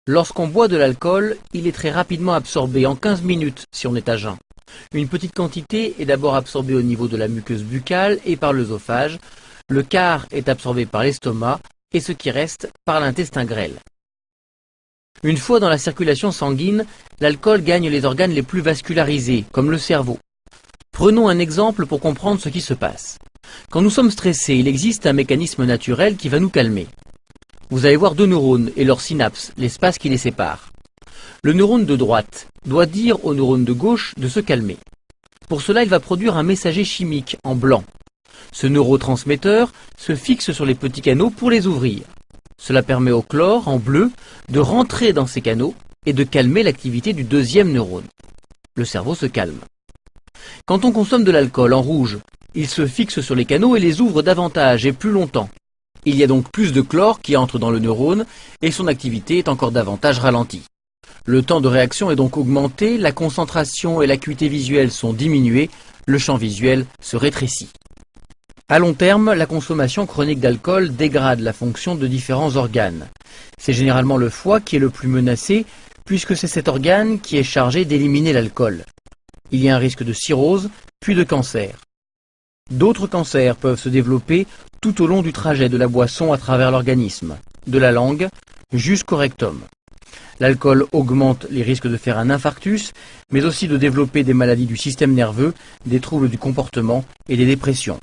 Lorsqu'on boit de l'alcool, il est très rapidement absorbé, en 15 minutes si on est à jeun. Une petite quantité est d'abord absorbée au niveau de la muqueuse buccale et par l'œsophage. Le quart est absorbé par l'estomac et ce qui reste par l'intestin grêle. Une fois dans la circulation sanguine, l'alcool gagne les organes les plus vascularisés, comme le cerveau. Prenons un exemple pour comprendre ce qui se passe. Quand nous sommes stressés, il existe un mécanisme naturel qui va nous calmer. Vous allez voir deux neurones et leurs synapses, l'espace qui les sépare. Le neurone de droite doit dire au neurone de gauche de se calmer. Pour cela, il va produire un messager chimique en blanc. Ce neurotransmetteur se fixe sur les petits canaux pour les ouvrir. Cela permet au chlore, en bleu, de rentrer dans ces canaux et de calmer l'activité du deuxième neurone. Le cerveau se calme. Quand on consomme de l'alcool en rouge, il se fixe sur les canaux et les ouvre davantage et plus longtemps. Il y a donc plus de chlore qui entre dans le neurone et son activité est encore davantage ralentie. Le temps de réaction est donc augmenté, la concentration et l'acuité visuelle sont diminuées, le champ visuel se rétrécit. À long terme, la consommation chronique d'alcool dégrade la fonction de différents organes. C'est généralement le foie qui est le plus menacé, puisque c'est cet organe qui est chargé d'éliminer l'alcool. Il y a un risque de cirrhose, puis de cancer. D'autres cancers peuvent se développer tout au long du trajet de la boisson à travers l'organisme, de la langue jusqu'au rectum. L'alcool augmente les risques de faire un infarctus, mais aussi de développer des maladies du système nerveux, des troubles du comportement et des dépressions.